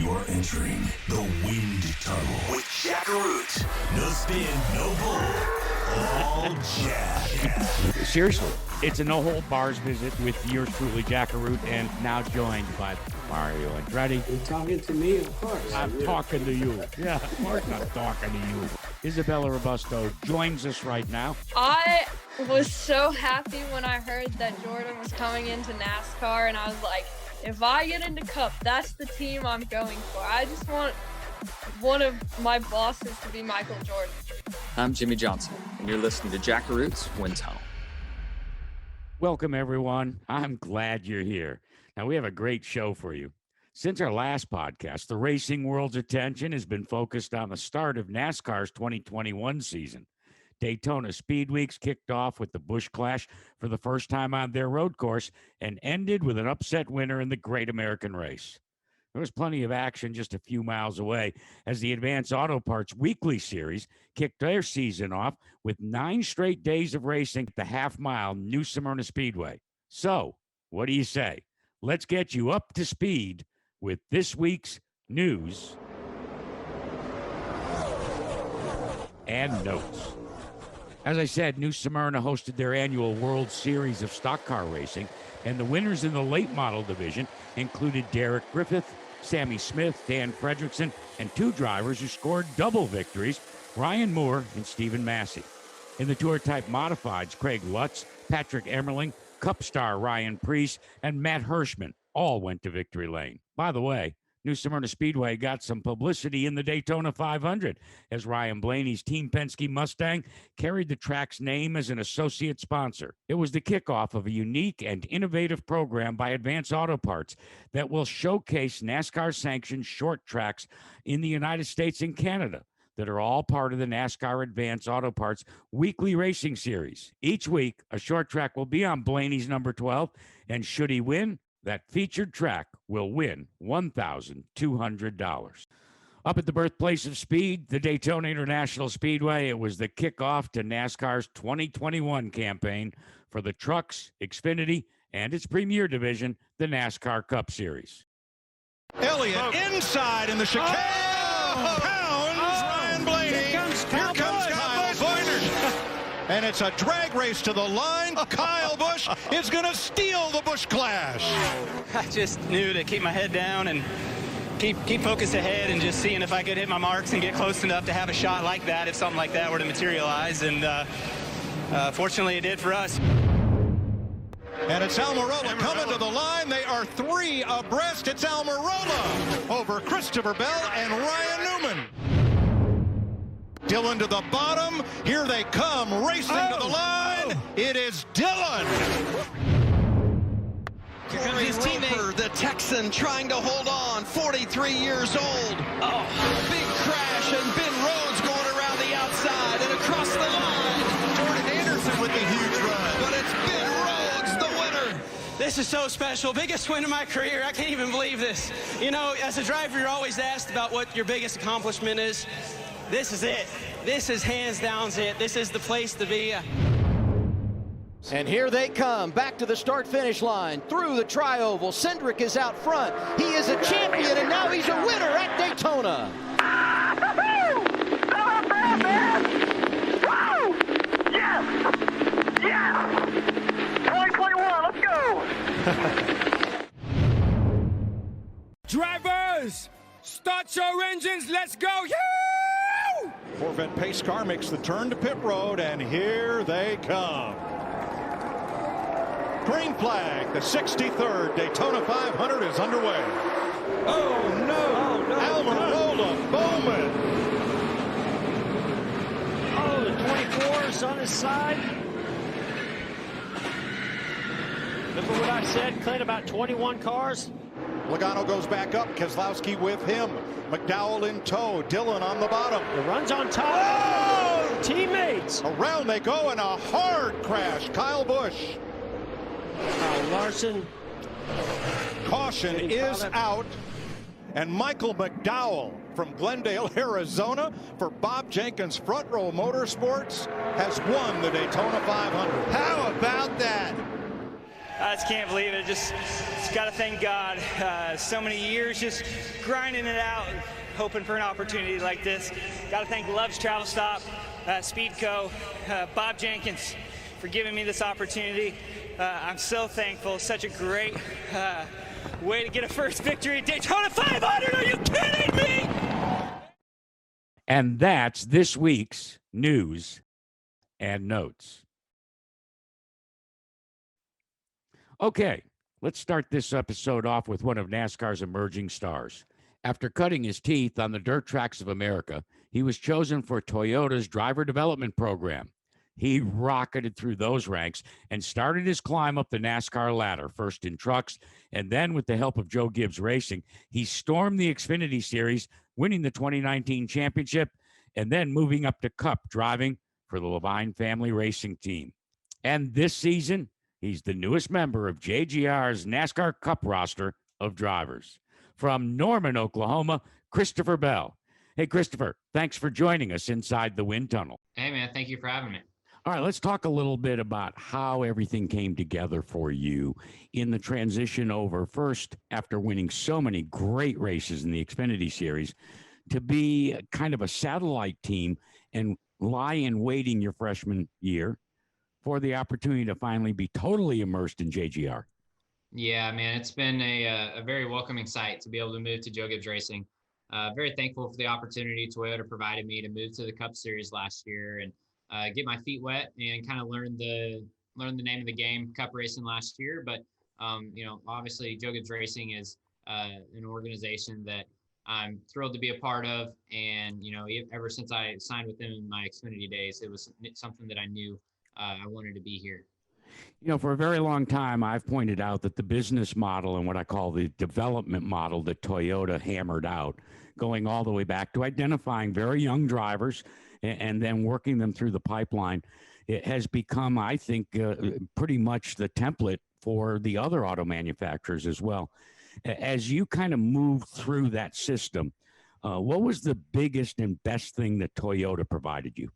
You're entering the wind tunnel with Jack Root. No spin, no bull, all Jack. Seriously, it's a no-hold-bars visit with yours truly, Jack Root, and now joined by Mario Andretti. You're talking to me, of course. I'm talking to you. Yeah, of course I'm talking to you. Isabella Robusto joins us right now. I was so happy when I heard that Jordan was coming into NASCAR, and I was like, if I get into Cup, that's the team I'm going for. I just want one of my bosses to be Michael Jordan. I'm Jimmy Johnson, and you're listening to Jack Root's Wind Tunnel. Welcome, everyone. I'm glad you're here. Now, we have a great show for you. Since our last podcast, the racing world's attention has been focused on the start of NASCAR's 2021 season. Daytona Speed Weeks kicked off with the Busch Clash for the first time on their road course and ended with an upset winner in the Great American Race. There was plenty of action just a few miles away as the Advance Auto Parts Weekly Series kicked their season off with 9 straight days of racing at the half-mile New Smyrna Speedway. So, what do you say? Let's get you up to speed with this week's news and notes. As I said, New Smyrna hosted their annual World Series of Stock Car Racing, and the winners in the late model division included Derek Griffith, Sammy Smith, Dan Fredrickson, and 2 drivers who scored double victories, Ryan Moore and Stephen Massey. In the Tour Type Modifieds, Craig Lutz, Patrick Emmerling, Cup star Ryan Preece, and Matt Hirschman all went to victory lane. By the way, New Smyrna Speedway got some publicity in the Daytona 500 as Ryan Blaney's Team Penske Mustang carried the track's name as an associate sponsor. It was the kickoff of a unique and innovative program by Advance Auto Parts that will showcase NASCAR-sanctioned short tracks in the United States and Canada that are all part of the NASCAR Advance Auto Parts Weekly Racing Series. Each week, a short track will be on Blaney's number 12, and should he win, that featured track will win $1,200. Up at the birthplace of speed, the Daytona International Speedway, it was the kickoff to NASCAR's 2021 campaign for the Trucks, Xfinity, and its premier division, the NASCAR Cup Series. Elliott inside in the chicane. Ryan Blaney. Here comes Kyle Busch. And it's a drag race to the line. Kyle Busch is going to steal the Busch Clash. I just knew to keep my head down and keep focused ahead and just seeing if I could hit my marks and get close enough to have a shot like that if something like that were to materialize. And fortunately, it did for us. And it's Almirola coming to the line. They are 3 abreast. It's Almirola over Christopher Bell and Ryan Newman. Dillon to the bottom. Here they come, racing to the line. It is Dillon. Here comes his teammate, the Texan, trying to hold on. 43 years old. Big crash, and Ben Rhodes going around the outside and across the line. Jordan Anderson with the huge run. But it's Ben Rhodes, the winner. This is so special. Biggest win of my career. I can't even believe this. You know, as a driver, you're always asked about what your biggest accomplishment is. This is it. This is hands down it. This is the place to be. And here they come, back to the start-finish line, through the tri-oval. Cindric is out front. He is a champion, and now he's a winner at Daytona. Woo! Yes! Yes! 2021, let's go! Drivers, start your engines, let's go! Yeah! Corvette pace car makes the turn to pit road, and here they come. Green flag, the 63rd Daytona 500 is underway. Oh no! Almirola Bowman. Oh, the 24 is on his side. Remember what I said, Clint, about 21 cars? Logano goes back up, Keselowski with him. McDowell in tow, Dillon on the bottom. The run's on top. Oh! Teammates! Around they go, and a hard crash. Kyle Busch. Larson. Caution is out. And Michael McDowell from Glendale, Arizona, for Bob Jenkins Front Row Motorsports, has won the Daytona 500. How about that? I just can't believe it. Just got to thank God. So many years just grinding it out and hoping for an opportunity like this. Got to thank Love's Travel Stop, Speedco, Bob Jenkins for giving me this opportunity. I'm so thankful. Such a great way to get a first victory at Daytona 500. Are you kidding me? And that's this week's news and notes. Okay, let's start this episode off with one of NASCAR's emerging stars. After cutting his teeth on the dirt tracks of America, he was chosen for Toyota's driver development program. He rocketed through those ranks and started his climb up the NASCAR ladder, first in trucks, and then with the help of Joe Gibbs Racing, he stormed the Xfinity Series, winning the 2019 championship, and then moving up to Cup driving for the Levine family racing team. And this season, he's the newest member of JGR's NASCAR Cup roster of drivers. From Norman, Oklahoma, Christopher Bell. Hey, Christopher, thanks for joining us inside the wind tunnel. Hey, man, thank you for having me. All right, let's talk a little bit about how everything came together for you in the transition over, first, after winning so many great races in the Xfinity Series, to be kind of a satellite team and lie in waiting your freshman year for the opportunity to finally be totally immersed in JGR. Yeah, man, it's been a very welcoming sight to be able to move to Joe Gibbs Racing. Very thankful for the opportunity Toyota provided me to move to the Cup Series last year and get my feet wet and kind of learn the name of the game, Cup racing last year. But obviously Joe Gibbs Racing is an organization that I'm thrilled to be a part of. And ever since I signed with them in my Xfinity days, it was something that I knew I wanted to be here. For a very long time, I've pointed out that the business model and what I call the development model that Toyota hammered out, going all the way back to identifying very young drivers and then working them through the pipeline, it has become, I think, pretty much the template for the other auto manufacturers as well. As you kind of moved through that system, what was the biggest and best thing that Toyota provided you?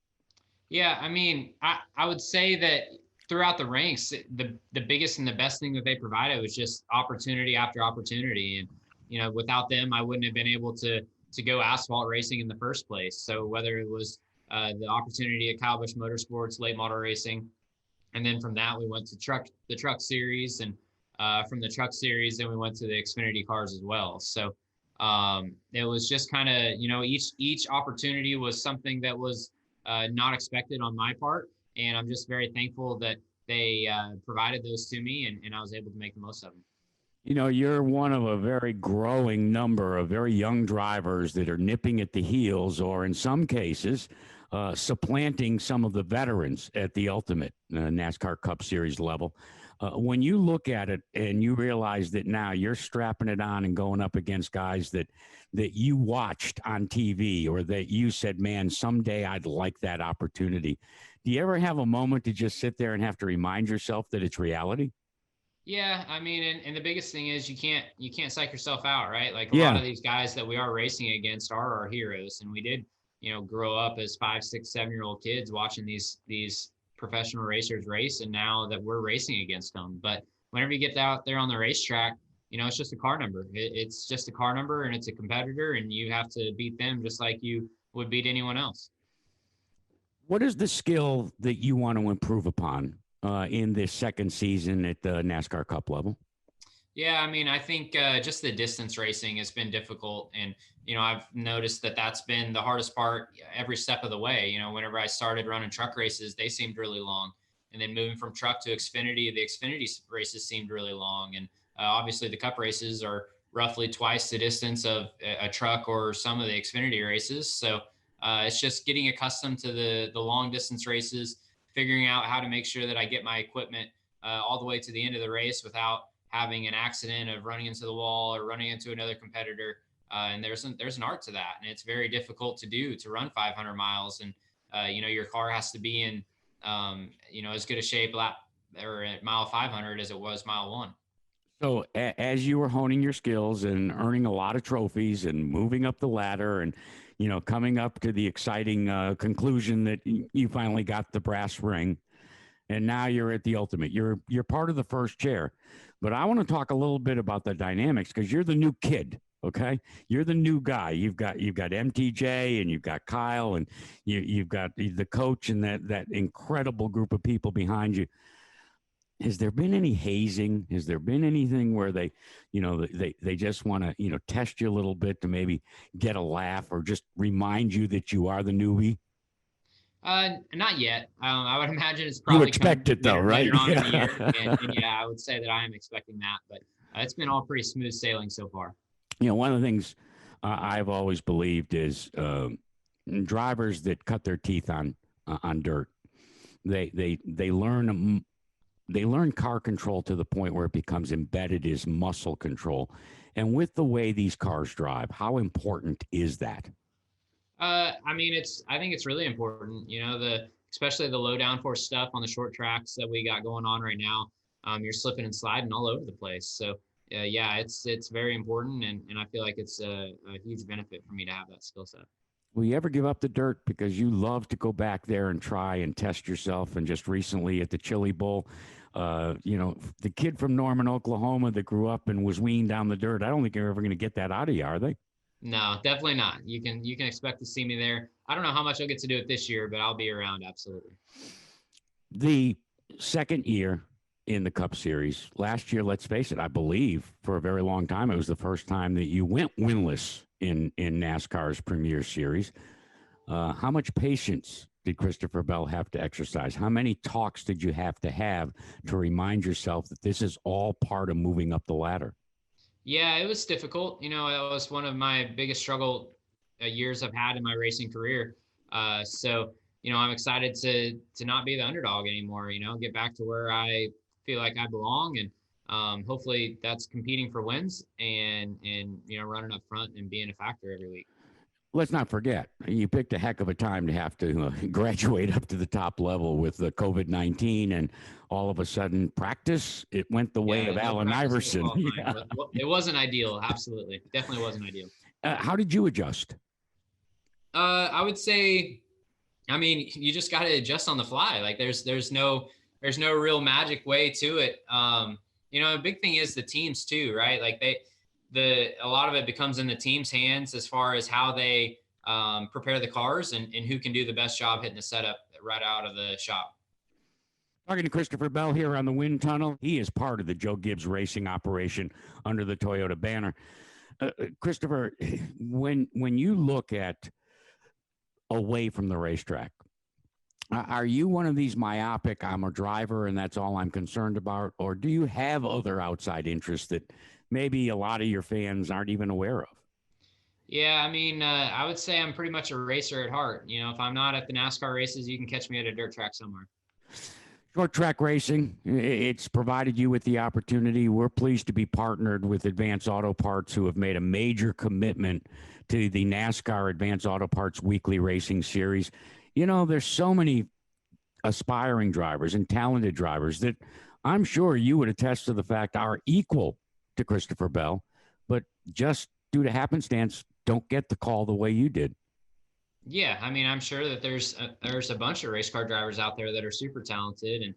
Yeah, I mean, I would say that throughout the ranks, the biggest and the best thing that they provided was just opportunity after opportunity. And, without them, I wouldn't have been able to go asphalt racing in the first place. So whether it was the opportunity at Kyle Busch Motorsports, late model racing, and then from that, we went to the truck series. And from the truck series, then we went to the Xfinity cars as well. So it was just kind of, each opportunity was something that was not expected on my part. And I'm just very thankful that they provided those to me and I was able to make the most of them. You're one of a very growing number of very young drivers that are nipping at the heels, or in some cases, supplanting some of the veterans at the ultimate NASCAR Cup Series level. When you look at it and you realize that now you're strapping it on and going up against guys that you watched on TV or that you said, man, someday I'd like that opportunity. Do you ever have a moment to just sit there and have to remind yourself that it's reality? Yeah, I mean, and the biggest thing is you can't psych yourself out, right? Like a lot of these guys that we are racing against are our heroes, and we did, grow up as 5, 6, 7-year-old kids watching these professional racers race, and now that we're racing against them. But whenever you get out there on the racetrack, it's just a car number. It's just a car number, and it's a competitor, and you have to beat them just like you would beat anyone else. What is the skill that you want to improve upon in this second season at the NASCAR Cup level? Yeah, I mean, I think just the distance racing has been difficult. And, I've noticed that that's been the hardest part every step of the way. Whenever I started running truck races, they seemed really long. And then moving from truck to Xfinity, the Xfinity races seemed really long. And obviously the Cup races are roughly twice the distance of a truck or some of the Xfinity races. So it's just getting accustomed to the long distance races, figuring out how to make sure that I get my equipment all the way to the end of the race without having an accident of running into the wall or running into another competitor. And there's an art to that. And it's very difficult to do, to run 500 miles. And, your car has to be in, as good a shape at mile 500 as it was mile 1. So as you were honing your skills and earning a lot of trophies and moving up the ladder and, coming up to the exciting conclusion that you finally got the brass ring, and now you're at the ultimate. You're part of the first chair. But I want to talk a little bit about the dynamics because you're the new kid. Okay, you're the new guy. You've got MTJ and you've got Kyle and you've got the coach and that incredible group of people behind you. Has there been any hazing? Has there been anything where they just want to test you a little bit to maybe get a laugh or just remind you that you are the newbie? Not yet. I would imagine it's probably you expect it though, right? Later on in the year. And yeah, I would say that I am expecting that, but it's been all pretty smooth sailing so far. One of the things I've always believed is drivers that cut their teeth on dirt, they learn car control to the point where it becomes embedded as muscle control. And with the way these cars drive, how important is that? I think it's really important. Especially the low downforce stuff on the short tracks that we got going on right now. You're slipping and sliding all over the place. So. It's very important, and I feel like it's a huge benefit for me to have that skill set. Will you ever give up the dirt because you love to go back there and try and test yourself? And just recently at the Chili Bowl, the kid from Norman, Oklahoma that grew up and was weaned down the dirt, I don't think you're ever going to get that out of you, are they? No, definitely not. You can expect to see me there. I don't know how much I'll get to do it this year, but I'll be around, absolutely. The second year in the Cup Series. Last year, let's face it, I believe for a very long time, it was the first time that you went winless in NASCAR's Premier Series. How much patience did Christopher Bell have to exercise? How many talks did you have to remind yourself that this is all part of moving up the ladder? Yeah, it was difficult. It was one of my biggest years I've had in my racing career. So I'm excited to not be the underdog anymore, get back to where I feel like I belong, and hopefully that's competing for wins and running up front and being a factor every week. Let's not forget, you picked a heck of a time to have to graduate up to the top level with the COVID-19, and all of a sudden practice, it went the way of Allen Iverson. Yeah. It wasn't ideal. Absolutely. Definitely wasn't ideal. How did you adjust? I would say, you just got to adjust on the fly. Like there's no real magic way to it. A big thing is the teams too, right? Like a lot of it becomes in the team's hands as far as how they prepare the cars and who can do the best job hitting the setup right out of the shop. Talking to Christopher Bell here on the Wind Tunnel. He is part of the Joe Gibbs Racing operation under the Toyota banner. Christopher, when you look at away from the racetrack, are you one of these myopic, I'm a driver and that's all I'm concerned about? Or do you have other outside interests that maybe a lot of your fans aren't even aware of? Yeah, I would say I'm pretty much a racer at heart. If I'm not at the NASCAR races, you can catch me at a dirt track somewhere. Short track racing, it's provided you with the opportunity. We're pleased to be partnered with Advance Auto Parts, who have made a major commitment to the NASCAR Advance Auto Parts Weekly Racing Series. There's so many aspiring drivers and talented drivers that I'm sure you would attest to the fact are equal to Christopher Bell, but just due to happenstance, don't get the call the way you did. Yeah, I'm sure that there's a bunch of race car drivers out there that are super talented, and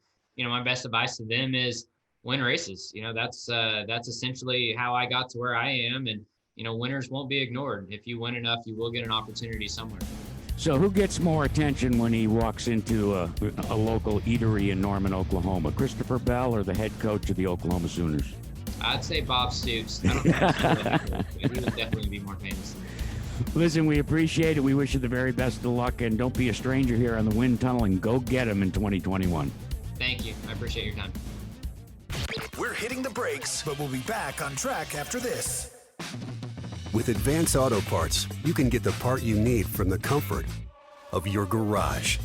my best advice to them is win races. That's essentially how I got to where I am, and winners won't be ignored. If you win enough, you will get an opportunity somewhere. So who gets more attention when he walks into a local eatery in Norman, Oklahoma? Christopher Bell or the head coach of the Oklahoma Sooners? I'd say Bob Stoops. I don't know. He would definitely be more famous than me. Listen, we appreciate it. We wish you the very best of luck, and don't be a stranger here on the Wind Tunnel, and go get him in 2021. Thank you. I appreciate your time. We're hitting the brakes, but we'll be back on track after this. With Advance Auto Parts, you can get the part you need from the comfort of your garage.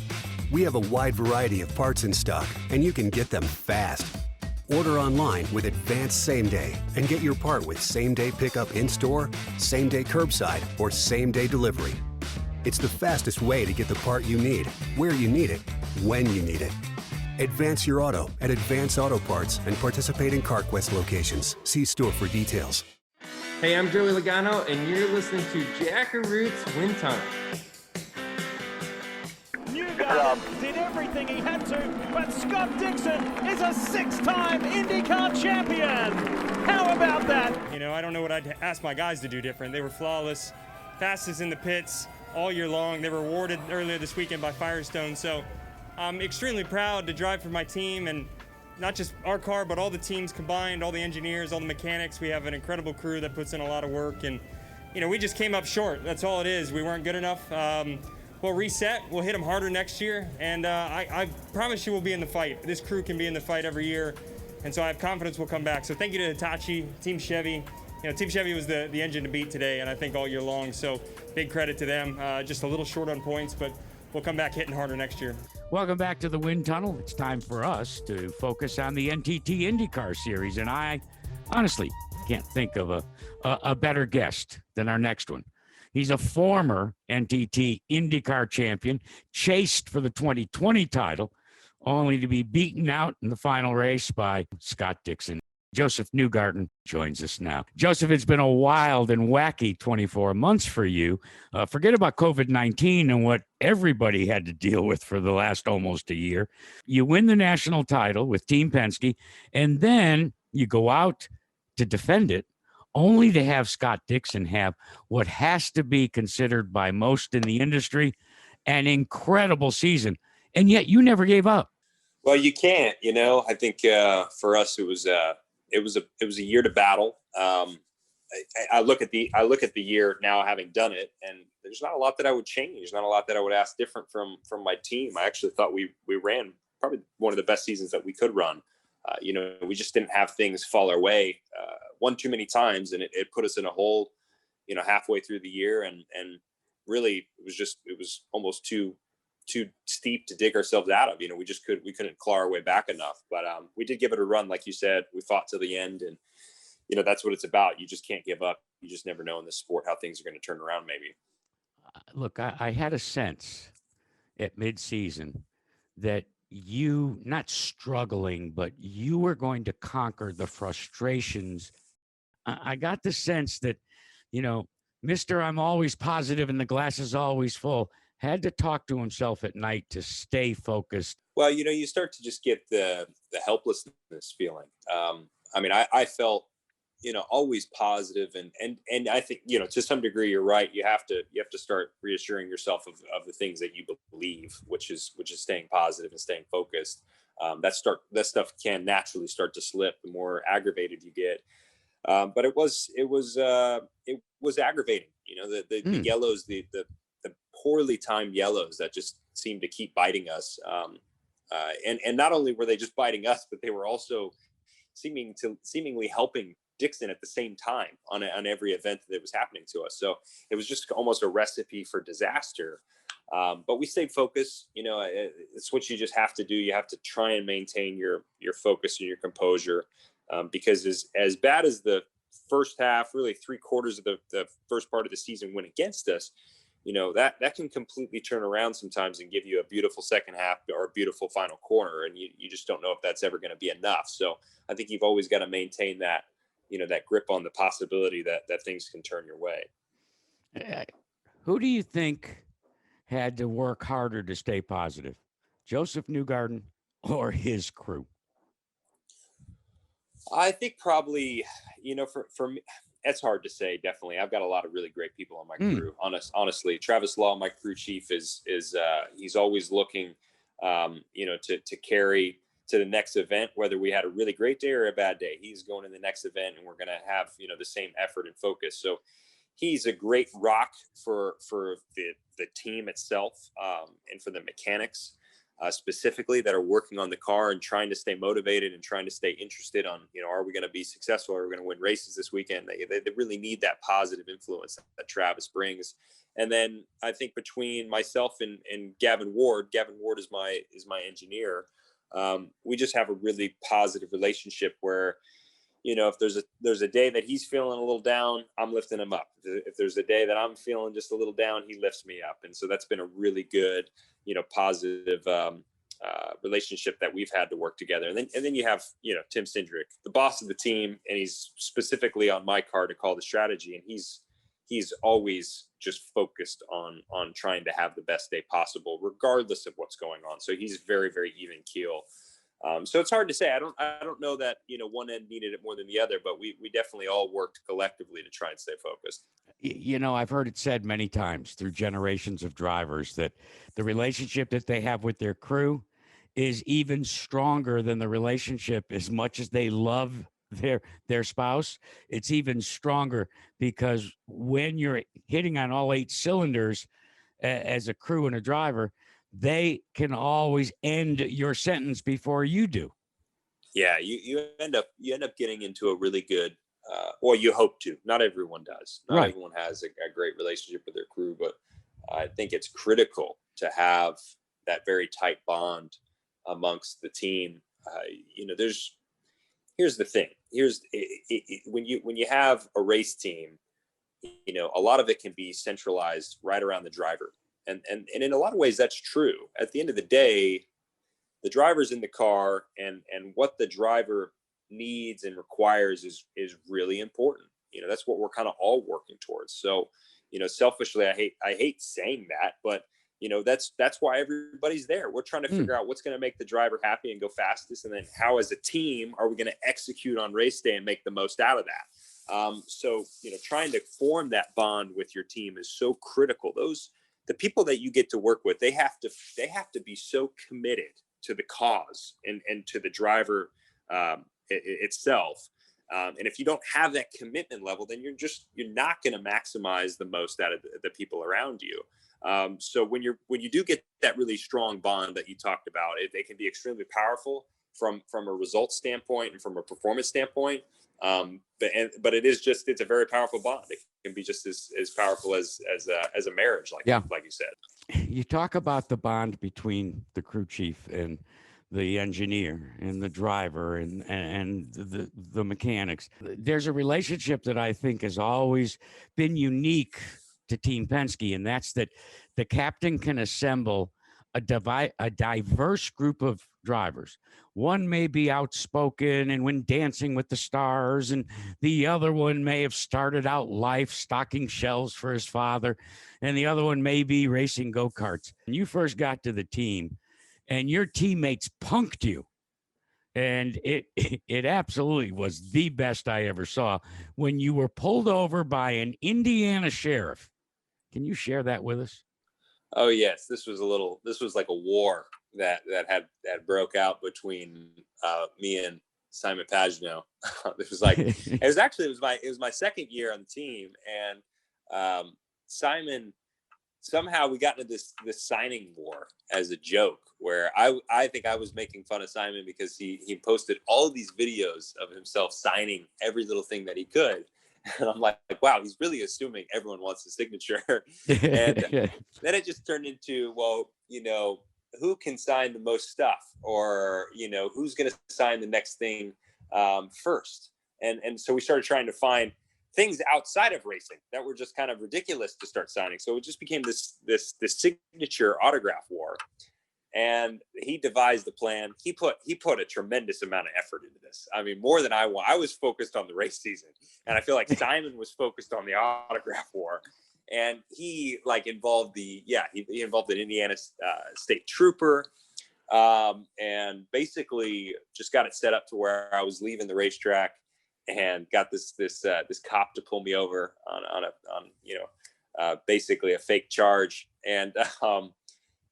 We have a wide variety of parts in stock, and you can get them fast. Order online with Advance Same Day and get your part with same-day pickup in-store, same-day curbside, or same-day delivery. It's the fastest way to get the part you need, where you need it, when you need it. Advance your auto at Advance Auto Parts and participate in CarQuest locations. See store for details. Hey, I'm Joey Logano, and you're listening to Jack Roots Wind Tunnel. New Newgarden did everything he had to, but Scott Dixon is a 6-time IndyCar champion. How about that? You know, I don't know what I'd ask my guys to do different. They were flawless, fastest in the pits all year long. They were awarded earlier this weekend by Firestone, so I'm extremely proud to drive for my team, and not just our car, but all the teams combined, all the engineers, all the mechanics. We have an incredible crew that puts in a lot of work, and you know, we just came up short. That's all it is. We weren't good enough. We'll reset. We'll hit them harder next year, and I promise you we'll be in the fight. This crew can be in the fight every year, and so I have confidence we'll come back. So thank you to Hitachi, Team Chevy. You know, Team Chevy was the engine to beat today, and I think all year long. So big credit to them. Just a little short on points, but we'll come back hitting harder next year. Welcome back to the Wind Tunnel. It's time for us to focus on the NTT IndyCar Series, and I honestly can't think of a better guest than our next one. He's a former NTT IndyCar champion, chased for the 2020 title, only to be beaten out in the final race by Scott Dixon. Josef Newgarden joins us now. Josef, it's been a wild and wacky 24 months for you. Forget about COVID-19 and what everybody had to deal with for the last almost a year. You win the national title with Team Penske, and then you go out to defend it, only to have Scott Dixon have what has to be considered by most in the industry an incredible season. And yet you never gave up. Well, you can't, you know. I think for us it was a year to battle. I look at the year now, having done it, and there's not a lot that I would change, not a lot that I would ask different from my team. I actually thought we ran probably one of the best seasons that we could run. You know, we just didn't have things fall our way one too many times, and it put us in a hole, you know, halfway through the year, and really it was almost too steep to dig ourselves out of. You know, we couldn't claw our way back enough, but we did give it a run. Like you said, we fought to the end, and you know, that's what it's about. You just can't give up. You just never know in this sport how things are going to turn around. Maybe. Look, I had a sense at midseason that you, not struggling, but you were going to conquer the frustrations. I got the sense that, you know, Mr. I'm always positive and the glass is always full had to talk to himself at night to stay focused. Well, you know, you start to just get the helplessness feeling. I mean, I felt, you know, always positive, and I think, you know, to some degree you're right. You have to start reassuring yourself of the things that you believe, which is staying positive and staying focused. That stuff can naturally start to slip the more aggravated you get. But it was aggravating, you know, the yellows, the poorly timed yellows that just seemed to keep biting us. And not only were they just biting us, but they were also seemingly helping Dixon at the same time on every event that was happening to us. So it was just almost a recipe for disaster. But we stayed focused. You know, it's what you just have to do. You have to try and maintain your focus and your composure. Because as bad as the first half, really 3/4 of the first part of the season went against us, you know, that can completely turn around sometimes and give you a beautiful second half or a beautiful final corner. And you just don't know if that's ever going to be enough. So I think you've always got to maintain that, you know, that grip on the possibility that things can turn your way. Who do you think had to work harder to stay positive? Josef Newgarden or his crew? I think probably, you know, for me, it's hard to say. Definitely, I've got a lot of really great people on my crew. Honestly, Travis Law, my crew chief, is he's always looking, you know, to carry to the next event, whether we had a really great day or a bad day. He's going to the next event, and we're going to have, you know, the same effort and focus. So he's a great rock for the team itself, and for the mechanics. Specifically that are working on the car and trying to stay motivated and trying to stay interested on, you know, are we going to be successful? Are we going to win races this weekend? They really need that positive influence that Travis brings. And then I think between myself and Gavin Ward is my engineer. We just have a really positive relationship where, you know, if there's a day that he's feeling a little down, I'm lifting him up. If there's a day that I'm feeling just a little down, he lifts me up. And so that's been a really good, you know, positive relationship that we've had to work together. And then you have, you know, Tim Cindric, the boss of the team, and he's specifically on my car to call the strategy. And he's he's always just focused on trying to have the best day possible, regardless of what's going on. So he's very, very even keel. So it's hard to say. I don't know that, one end needed it more than the other, but we definitely all worked collectively to try and stay focused. I've heard it said many times through generations of drivers that the relationship that they have with their crew is even stronger than the relationship. As much as they love their spouse, it's even stronger, because when you're hitting on all 8 cylinders as a crew and a driver, they can always end your sentence before you do. Yeah, you end up getting into a really good, or you hope to. Not everyone does. Not everyone has a great relationship with their crew, but I think it's critical to have that very tight bond amongst the team. Here's the thing. When you have a race team, a lot of it can be centralized right around the driver. And in a lot of ways, that's true. At the end of the day, the driver's in the car, and what the driver needs and requires is really important. That's what we're kind of all working towards. So, selfishly, I hate saying that, but that's why everybody's there. We're trying to figure out what's going to make the driver happy and go fastest, and then how, as a team, are we going to execute on race day and make the most out of that. So, trying to form that bond with your team is so critical. The people that you get to work with, they have to be so committed to the cause and to the driver itself. And if you don't have that commitment level, then you're not going to maximize the most out of the people around you. So when you do get that really strong bond that you talked about, it can be extremely powerful from a results standpoint and from a performance standpoint. But it's a very powerful bond. It can be just as powerful as a marriage, like you said. You talk about the bond between the crew chief and the engineer and the driver and the mechanics. There's a relationship that I think has always been unique to Team Penske, and that's that the captain can assemble a diverse group of drivers. One may be outspoken and when Dancing with the Stars, and the other one may have started out life stocking shelves for his father, and the other one may be racing go-karts. When you first got to the team and your teammates punked you, and it absolutely was the best I ever saw when you were pulled over by an Indiana sheriff. Can you share that with us? Oh yes, this was like a war that had broke out between me and Simon Pagenaud. It was my second year on the team, and Simon, somehow we got into this signing war as a joke, where I think I was making fun of Simon because he posted all of these videos of himself signing every little thing that he could. And I'm like, wow, he's really assuming everyone wants his signature. And then it just turned into, well, who can sign the most stuff, or, who's going to sign the next thing first. And so we started trying to find things outside of racing that were just kind of ridiculous to start signing. So it just became this signature autograph war. And he devised the plan. He put a tremendous amount of effort into this. I mean, more than I want. I was focused on the race season, and I feel like Simon was focused on the autograph war. And he involved he involved an Indiana state trooper, and basically just got it set up to where I was leaving the racetrack and got this cop to pull me over on basically a fake charge. And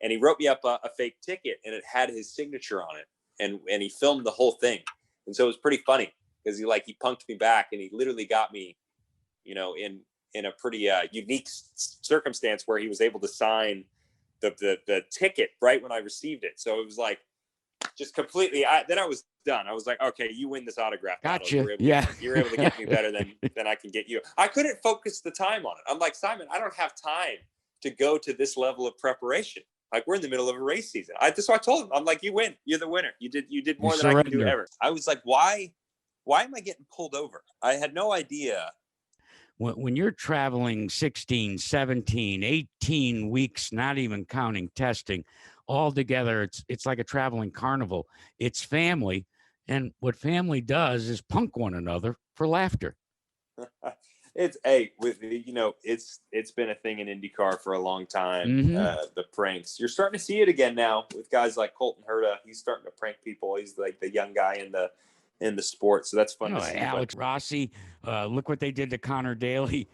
he wrote me up a fake ticket, and it had his signature on it. And he filmed the whole thing. And so it was pretty funny because he punked me back, and he literally got me, in a pretty unique circumstance where he was able to sign the ticket right when I received it. So it was just completely, then I was done. I was like, okay, you win this autograph battle. Gotcha. You're able to get me better than I can get you. I couldn't focus the time on it. I'm like, Simon, I don't have time to go to this level of preparation. We're in the middle of a race season. So I told him, I'm like, you win. You're the winner. You did more than I can do ever. I was like, why am I getting pulled over? I had no idea. When you're traveling 16, 17, 18 weeks, not even counting testing, all together, it's like a traveling carnival. It's family. And what family does is punk one another for laughter. it's been a thing in IndyCar for a long time. Mm-hmm. The pranks, you're starting to see it again now with guys like Colton Herta. He's starting to prank people. He's like the young guy in the sport, so that's fun to see. Alex Rossi, look what they did to Connor Daly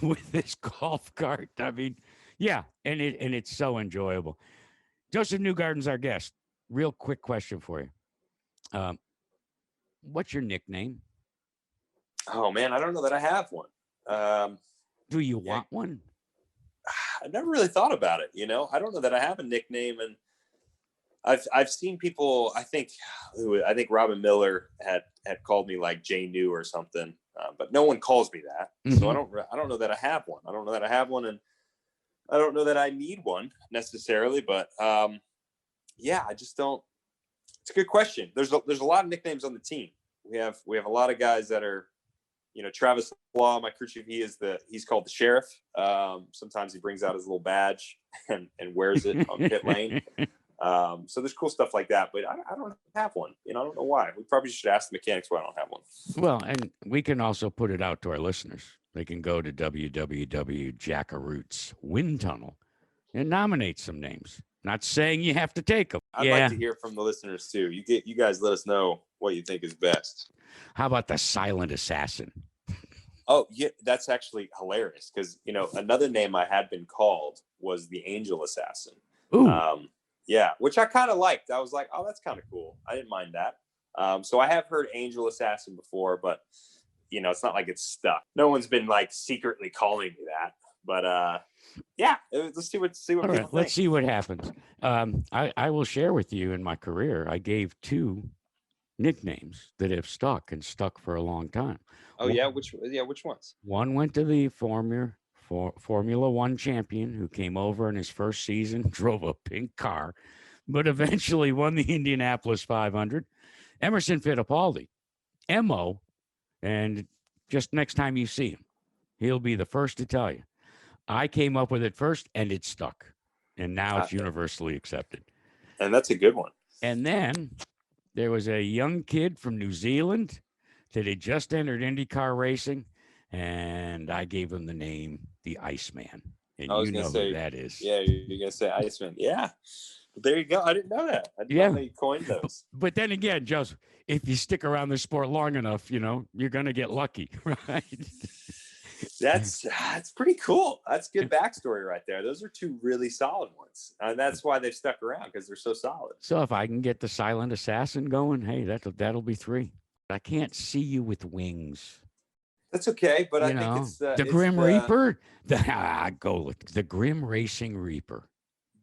with this golf cart. I mean, yeah, and it's so enjoyable. Josef Newgarden's our guest. Real quick question for you. What's your nickname? Oh man, I don't know that I have one. Do you want one? I've never really thought about it. I don't know that I have a nickname, and I've seen people. I think Robin Miller had called me like J New or something, but no one calls me that. Mm-hmm. So I don't know that I have one. I don't know that I have one, and I don't know that I need one necessarily. But yeah, I just don't. It's a good question. There's a lot of nicknames on the team. We have a lot of guys that are, Travis Law, my crew chief, he's called the sheriff. Sometimes he brings out his little badge and wears it on pit lane. So there's cool stuff like that, but I don't have one. I don't know why. We probably should ask the mechanics why I don't have one. Well, and we can also put it out to our listeners. They can go to www.jackaroots Wind Tunnel and nominate some names. Not saying you have to take them. I'd like to hear from the listeners too. You guys let us know what you think is best. How about the Silent Assassin? Oh, yeah, that's actually hilarious because, another name I had been called was the Angel Assassin. Ooh. Yeah, which I kind of liked. I was like, oh, that's kind of cool. I didn't mind that. So I have heard Angel Assassin before, but, it's not like it's stuck. No one's been like secretly calling me that. But yeah, let's see what All right, let's see what happens. I will share with you in my career, I gave 2 nicknames that have stuck for a long time. Oh yeah, which ones? One went to the Formula One champion who came over in his first season, drove a pink car, but eventually won the Indianapolis 500. Emerson Fittipaldi, Mo, and just next time you see him, he'll be the first to tell you. I came up with it first, and it stuck, and now it's universally accepted. And that's a good one. And then there was a young kid from New Zealand that had just entered IndyCar racing, and I gave him the name the Iceman. And you know who that is. Yeah, you're going to say Iceman. Yeah. There you go. I didn't know that. I didn't know you coined those. But then again, Joseph, if you stick around this sport long enough, you're going to get lucky, right? That's pretty cool. That's good backstory right there. Those are 2 really solid ones. And that's why they've stuck around, because they're so solid. So if I can get the Silent Assassin going, hey, that'll be 3. I can't see you with wings. That's okay, but I think it's the Grim Reaper. Go with the Grim Racing Reaper.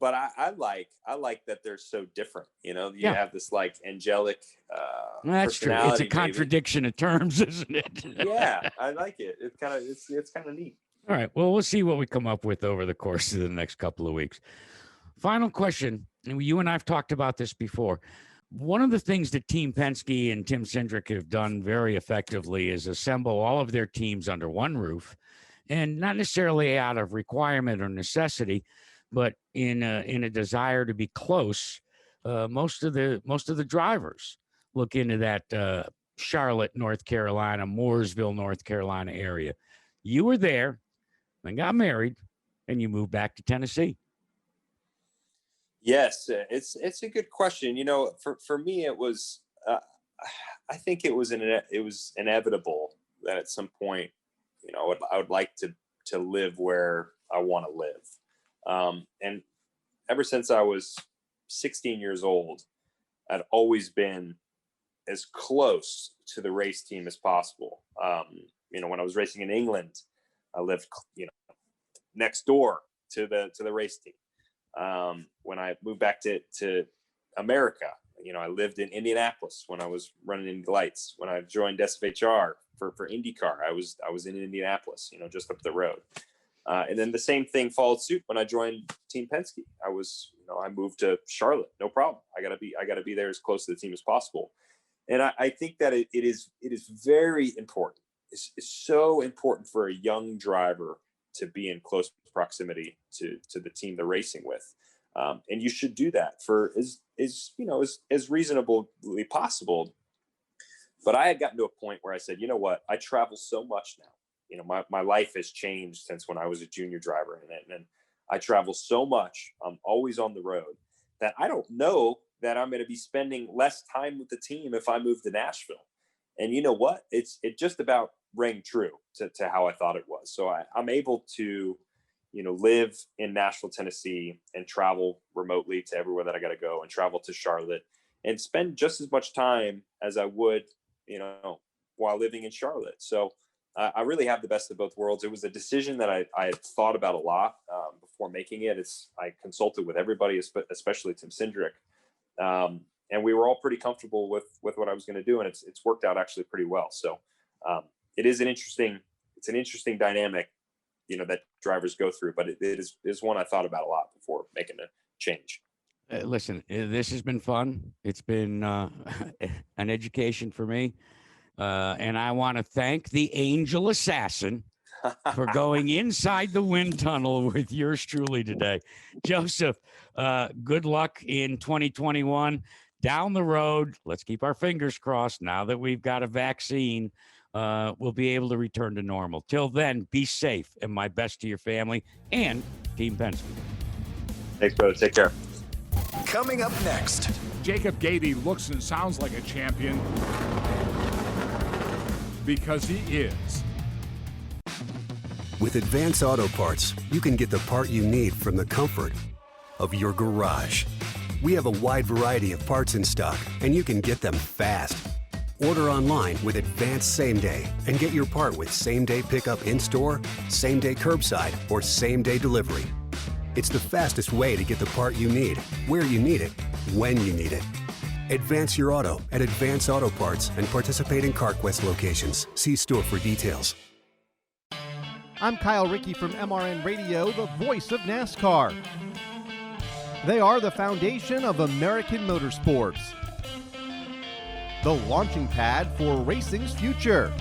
But I like that they're so different. You have this like angelic. That's true. It's a contradiction of terms, isn't it? Yeah, I like it. It's kind of neat. All right. Well, we'll see what we come up with over the course of the next couple of weeks. Final question. You and I've talked about this before. One of the things that Team Penske and Tim Cindric have done very effectively is assemble all of their teams under one roof, and not necessarily out of requirement or necessity, but in a desire to be close. Most of the drivers look into that Charlotte, North Carolina, Mooresville, North Carolina area. You were there, then got married, and you moved back to Tennessee. Yes, it's a good question. For me, it was. I think it was inevitable that at some point, I would like to live where I want to live. And ever since I was 16 years old, I'd always been as close to the race team as possible. When I was racing in England, I lived, next door to the race team. When I moved back to America, I lived in Indianapolis when I was running Indy Lights. When I joined SFHR for IndyCar, I was in Indianapolis, just up the road. And then the same thing followed suit when I joined Team Penske. I moved to Charlotte, no problem. I gotta be there as close to the team as possible. And I think that it is very important. It's so important for a young driver to be in close proximity to the team they're racing with. And you should do that for as reasonably possible. But I had gotten to a point where I said, you know what, I travel so much now my life has changed since when I was a junior driver, and I travel so much. I'm always on the road that I don't know that I'm going to be spending less time with the team if I move to Nashville. And you know what? It just about rang true to how I thought it was. So I'm able to, live in Nashville, Tennessee, and travel remotely to everywhere that I got to go, and travel to Charlotte and spend just as much time as I would, while living in Charlotte. So I really have the best of both worlds. It was a decision that I had thought about a lot before making it. I consulted with everybody, especially Tim Cindric. And we were all pretty comfortable with what I was going to do. And it's worked out actually pretty well. So it's an interesting dynamic, that drivers go through, but it is one I thought about a lot before making a change. Listen, this has been fun. It's been an education for me. And I want to thank the Angel Assassin for going inside the wind tunnel with yours truly today. Josef, good luck in 2021. Down the road, let's keep our fingers crossed. Now that we've got a vaccine, we'll be able to return to normal. Till then, be safe, and my best to your family and Team Penske. Thanks, brother. Take care. Coming up next. Jacob Goede looks and sounds like a champion because he is. With Advance Auto Parts, you can get the part you need from the comfort of your garage. We have a wide variety of parts in stock, and you can get them fast. Order online with Advance Same Day and get your part with same-day pickup in-store, same-day curbside, or same-day delivery. It's the fastest way to get the part you need, where you need it, when you need it. Advance your auto at Advance Auto Parts and participating CarQuest locations. See store for details. I'm Kyle Rickey from MRN Radio, the voice of NASCAR. They are the foundation of American motorsports, the launching pad for racing's future.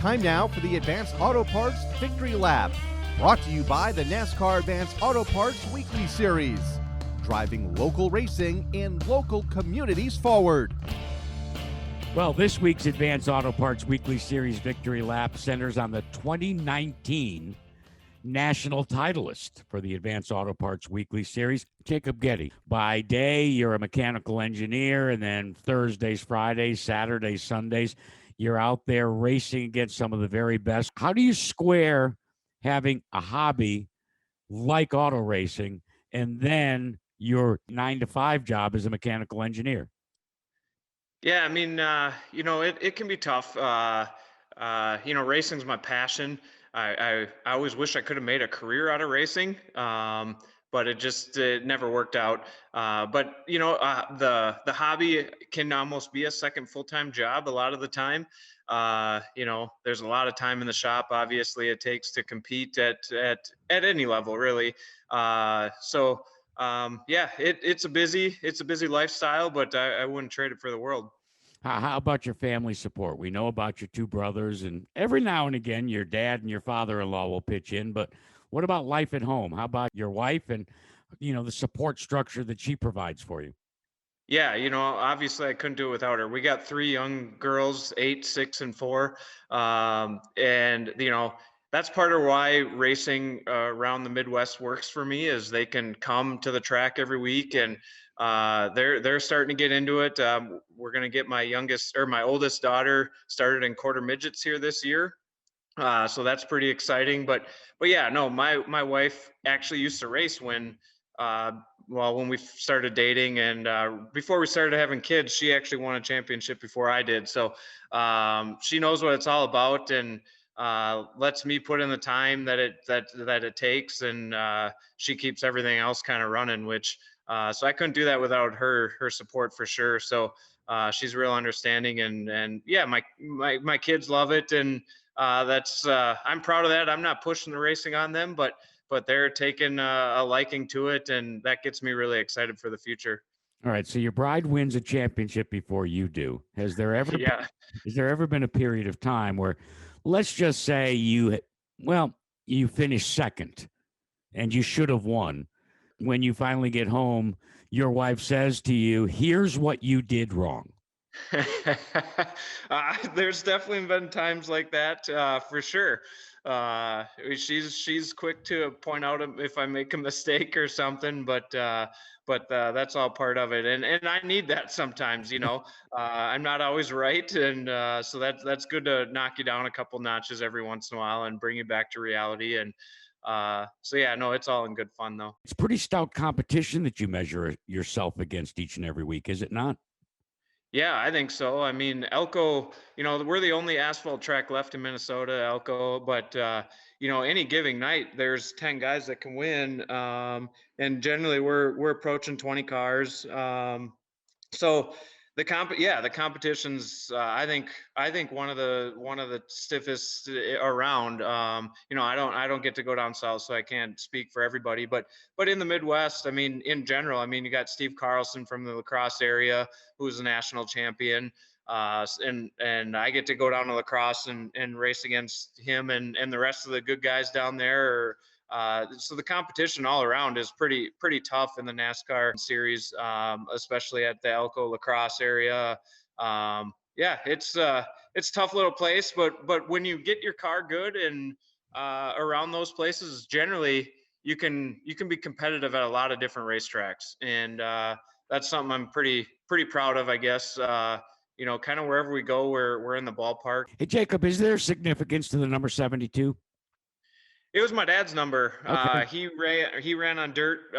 Time now for the Advance Auto Parts Victory Lap, brought to you by the NASCAR Advance Auto Parts Weekly Series, driving local racing and local communities forward. Well, this week's Advance Auto Parts Weekly Series Victory Lap centers on the 2019 national titleist for the Advance Auto Parts Weekly Series, Jacob Goede. By day, you're a mechanical engineer, and then Thursdays, Fridays, Saturdays, Sundays, you're out there racing against some of the very best. How do you square having a hobby like auto racing and then your 9-to-5 job as a mechanical engineer? Yeah, I mean, it can be tough. Racing's my passion. I always wish I could have made a career out of racing, but it never worked out. But the hobby can almost be a second full-time job a lot of the time. There's a lot of time in the shop. Obviously, it takes to compete at any level, really. It's a busy lifestyle, but I wouldn't trade it for the world. How about your family support? We know about your two brothers, and every now and again, your dad and your father-in-law will pitch in. But what about life at home? How about your wife and, the support structure that she provides for you? Yeah, obviously I couldn't do it without her. We got 3 young girls, 8, 6, and 4. That's part of why racing around the Midwest works for me, is they can come to the track every week, and they're starting to get into it. We're going to get my oldest daughter started in quarter midgets here this year. So that's pretty exciting. But yeah, no, my wife actually used to race when we started dating, and before we started having kids, she actually won a championship before I did. So she knows what it's all about, and lets me put in the time that it takes, and she keeps everything else kind of running, which so I couldn't do that without her support for sure. So she's real understanding, and yeah, my kids love it, and that's I'm proud of that. I'm not pushing the racing on them, but they're taking a liking to it, and that gets me really excited for the future. All right, so your bride wins a championship before you do. Has there ever been a period of time where, let's just say you finished second and you should have won? When you finally get home, your wife says to you, "Here's what you did wrong." There's definitely been times like that, for sure. She's quick to point out if I make a mistake or something, but that's all part of it, and I need that sometimes. I'm not always right, and so that's good to knock you down a couple notches every once in a while and bring you back to reality. And so yeah, no, it's all in good fun though. It's pretty stout competition that you measure yourself against each and every week, is it not? Yeah, I think so. I mean, Elko, we're the only asphalt track left in Minnesota, Elko, but any given night there's 10 guys that can win. And generally we're approaching 20 cars. So the competition's I think one of the stiffest around. I don't get to go down south, so I can't speak for everybody, but in the Midwest, I mean, in general, I mean, you got Steve Carlson from the La Crosse area, who's a national champion. And I get to go down to La Crosse and race against him and the rest of the good guys down there. So the competition all around is pretty tough in the NASCAR series, especially at the Elko La Crosse area. It's a tough little place, but when you get your car good and around those places, generally you can be competitive at a lot of different racetracks, and that's something I'm pretty proud of, I guess. Kind of wherever we go, we're in the ballpark. Hey, Jacob, is there significance to the number 72? It was my dad's number. Okay. He ran on dirt,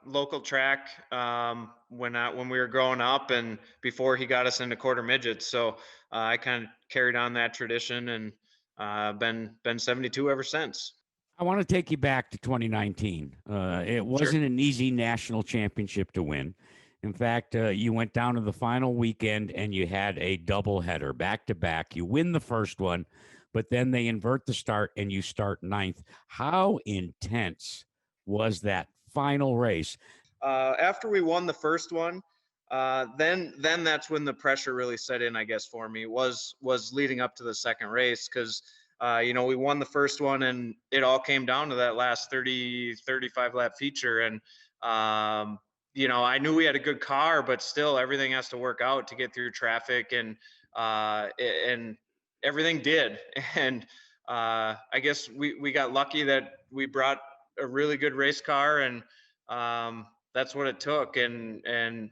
local track, when we were growing up, and before he got us into quarter midgets. So I kind of carried on that tradition and been 72 ever since. I want to take you back to 2019. It wasn't an easy national championship to win. In fact, you went down to the final weekend and you had a doubleheader back to back. You win the first one, but then they invert the start and you start ninth. How intense was that final race? After we won the first one, then that's when the pressure really set in, I guess, for me, was leading up to the second race. Because we won the first one and it all came down to that last 35 lap feature. And I knew we had a good car, but still everything has to work out to get through traffic, and everything did. And I guess we got lucky that we brought a really good race car, and that's what it took. And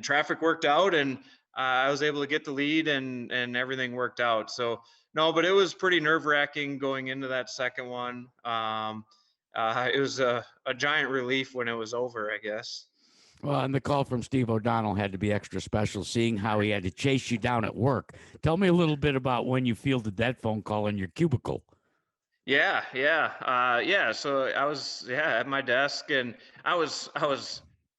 traffic worked out, and I was able to get the lead, and everything worked out. So no, but it was pretty nerve-wracking going into that second one. It was a giant relief when it was over, I guess. Well, and the call from Steve O'Donnell had to be extra special, seeing how he had to chase you down at work. Tell me a little bit about when you fielded that phone call in your cubicle. Yeah. So I was at my desk, and I was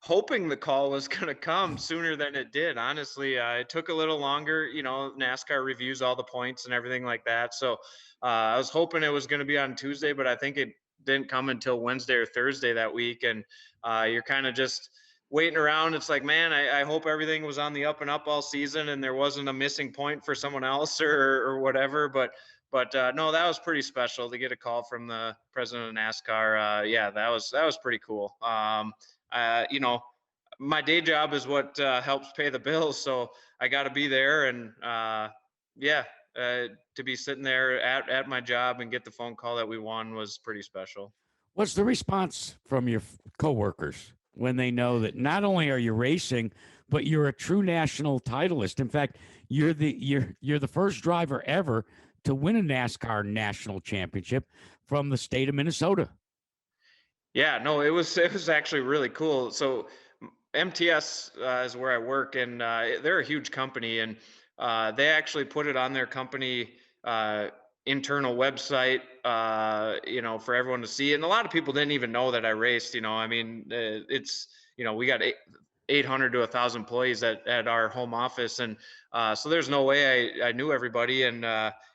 hoping the call was going to come sooner than it did. Honestly, it took a little longer. NASCAR reviews all the points and everything like that. So I was hoping it was going to be on Tuesday, but I think it didn't come until Wednesday or Thursday that week. And you're kind of just waiting around. It's like, man, I hope everything was on the up and up all season and there wasn't a missing point for someone else or whatever. But no, that was pretty special to get a call from the president of NASCAR. That was pretty cool. My day job is what helps pay the bills, so I got to be there. And to be sitting there at my job and get the phone call that we won was pretty special. What's the response from your coworkers when they know that not only are you racing, but you're a true national titleist? In fact, you're the first driver ever to win a NASCAR national championship from the state of Minnesota. Yeah, no, it was actually really cool. So MTS is where I work, and they're a huge company, and they actually put it on their company internal website, for everyone to see. And a lot of people didn't even know that I raced. I mean, it's, we got 800 to 1,000 employees at our home office. And so there's no way I knew everybody. And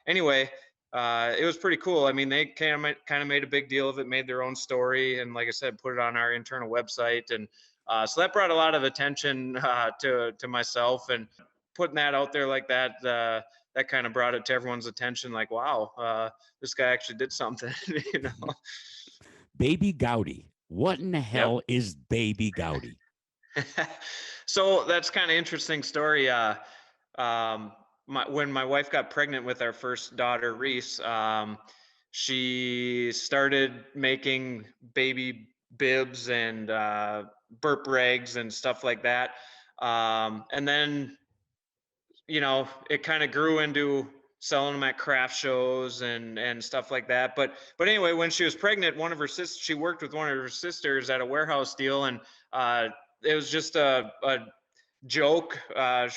anyway, it was pretty cool. I mean, they kind of made a big deal of it, made their own story. And like I said, put it on our internal website. And so that brought a lot of attention to myself, and putting that out there like that, that kind of brought it to everyone's attention. Like, wow, this guy actually did something, Baby Goede. What in the hell is Baby Goede? So that's kind of interesting story. When my wife got pregnant with our first daughter, Reese, she started making baby bibs and burp rags and stuff like that. And then, it kind of grew into selling them at craft shows and stuff like that. But anyway, when she was pregnant, she worked with one of her sisters at a warehouse deal, and it was just a joke,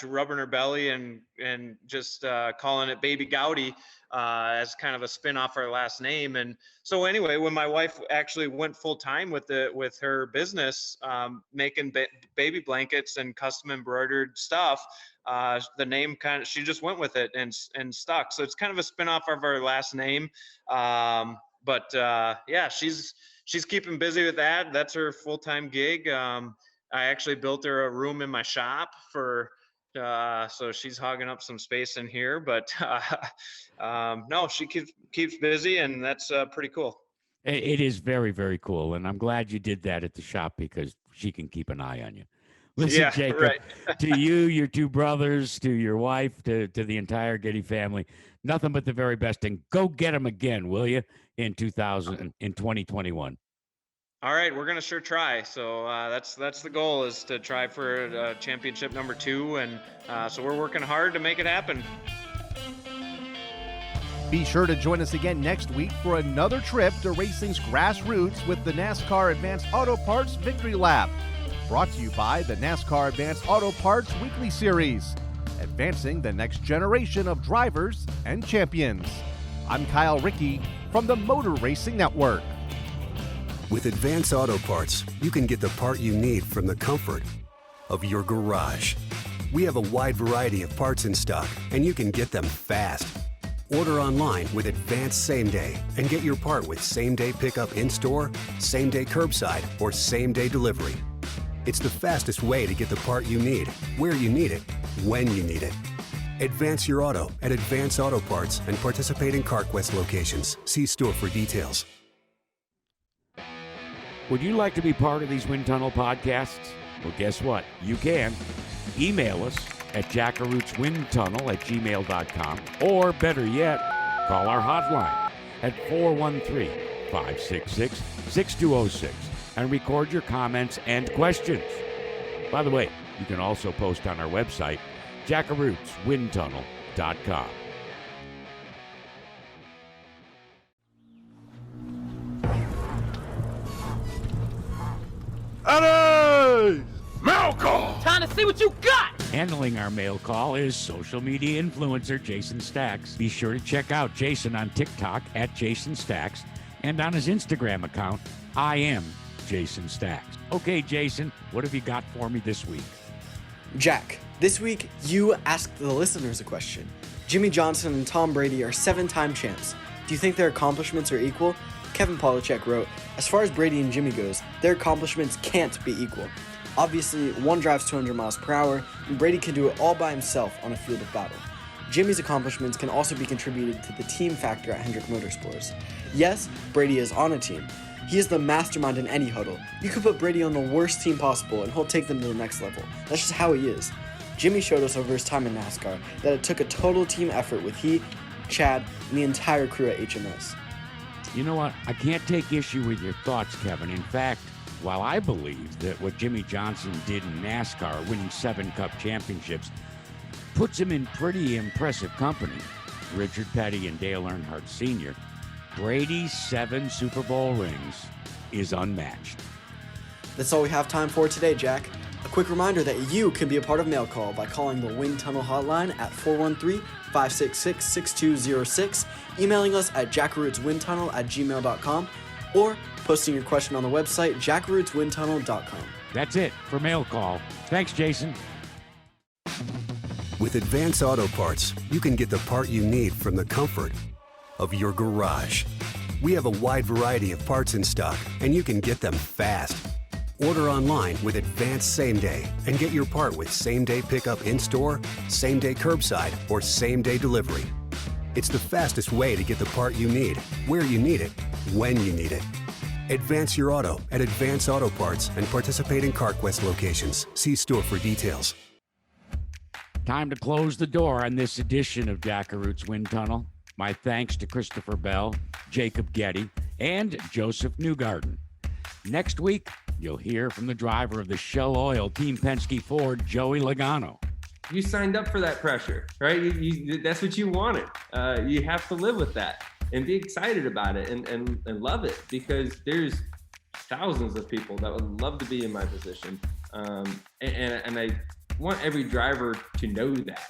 rubbing her belly and just calling it Baby Goede as kind of a spin off our last name. And so anyway, when my wife actually went full time with her business, making baby blankets and custom embroidered stuff, the name she just went with it and stuck. So it's kind of a spin off of our last name. But yeah, she's keeping busy with that. That's her full-time gig. I actually built her a room in my shop so she's hogging up some space in here, but no, she keeps busy, and that's pretty cool. It is very, very cool. And I'm glad you did that at the shop because she can keep an eye on you. Listen, yeah, Jacob, right. to you, your two brothers, to your wife, to the entire Giede family, nothing but the very best. And go get them again, will you, in 2021? All right, we're gonna sure try. So that's the goal, is to try for championship number 2, and so we're working hard to make it happen. Be sure to join us again next week for another trip to racing's grassroots with the NASCAR Advanced Auto Parts Victory Lap. Brought to you by the NASCAR Advanced Auto Parts Weekly Series, advancing the next generation of drivers and champions. I'm Kyle Rickey from the Motor Racing Network. With Advance Auto Parts, you can get the part you need from the comfort of your garage. We have a wide variety of parts in stock, and you can get them fast. Order online with Advance Same Day and get your part with same-day pickup in-store, same-day curbside, or same-day delivery. It's the fastest way to get the part you need, where you need it, when you need it. Advance your auto at Advance Auto Parts and participating CarQuest locations. See store for details. Would you like to be part of these Wind Tunnel podcasts? Well, guess what? You can. Email us at jackarootwindtunnel@gmail.com, or better yet, call our hotline at 413-566-6206 and record your comments and questions. By the way, you can also post on our website, jackarootswindtunnel.com. Eddie! Mail call! Time to see what you got! Handling our mail call is social media influencer Jason Stacks. Be sure to check out Jason on TikTok at Jason Stacks and on his Instagram account, I am Jason Stacks. Okay, Jason, what have you got for me this week? Jack, this week you asked the listeners a question. Jimmy Johnson and Tom Brady are 7-time champs. Do you think their accomplishments are equal? Kevin Polachek wrote, as far as Brady and Jimmy goes, their accomplishments can't be equal. Obviously, one drives 200 miles per hour, and Brady can do it all by himself on a field of battle. Jimmy's accomplishments can also be contributed to the team factor at Hendrick Motorsports. Yes, Brady is on a team. He is the mastermind in any huddle. You could put Brady on the worst team possible and he'll take them to the next level. That's just how he is. Jimmy showed us over his time in NASCAR that it took a total team effort with he, Chad, and the entire crew at HMS. You know what? I can't take issue with your thoughts, Kevin. In fact, while I believe that what Jimmy Johnson did in NASCAR, winning 7 Cup championships, puts him in pretty impressive company, Richard Petty and Dale Earnhardt Sr., Brady's 7 Super Bowl rings is unmatched. That's all we have time for today, Jack. A quick reminder that you can be a part of Mail Call by calling the Wind Tunnel Hotline at 413-566-6206, emailing us at jackarootswindtunnel@gmail.com, or posting your question on the website, jackarootswindtunnel.com. That's it for Mail Call. Thanks, Jason. With Advance Auto Parts, you can get the part you need from the comfort of your garage. We have a wide variety of parts in stock, and you can get them fast. Order online with Advance Same Day and get your part with same-day pickup in-store, same-day curbside, or same-day delivery. It's the fastest way to get the part you need, where you need it, when you need it. Advance your auto at Advance Auto Parts and participating CarQuest locations. See store for details. Time to close the door on this edition of Jackaroot's Wind Tunnel. My thanks to Christopher Bell, Jacob Goede, and Josef Newgarden. Next week, you'll hear from the driver of the Shell Oil Team Penske Ford, Joey Logano. You signed up for that pressure, right? That's what you wanted. You have to live with that and be excited about it and love it, because there's thousands of people that would love to be in my position. And I want every driver to know that.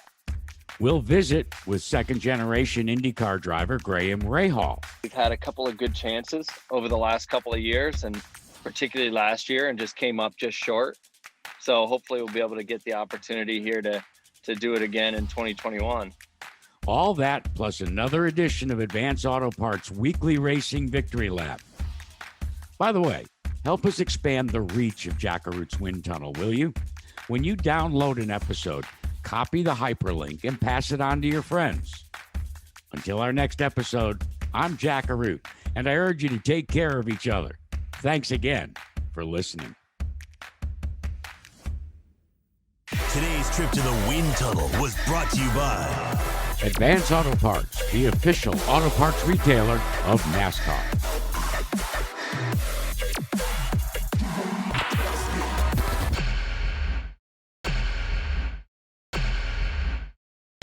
We'll visit with second-generation IndyCar driver Graham Rahal. We've had a couple of good chances over the last couple of years, and particularly last year, and just came up just short. So hopefully we'll be able to get the opportunity here to do it again in 2021. All that plus another edition of Advance Auto Parts Weekly Racing Victory Lap. By the way, help us expand the reach of Jackaroot's Wind Tunnel, will you? When you download an episode, copy the hyperlink and pass it on to your friends. Until our next episode, I'm Jackaroot, and I urge you to take care of each other. Thanks again for listening. Today's trip to the Wind Tunnel was brought to you by Advance Auto Parts, the official auto parts retailer of NASCAR.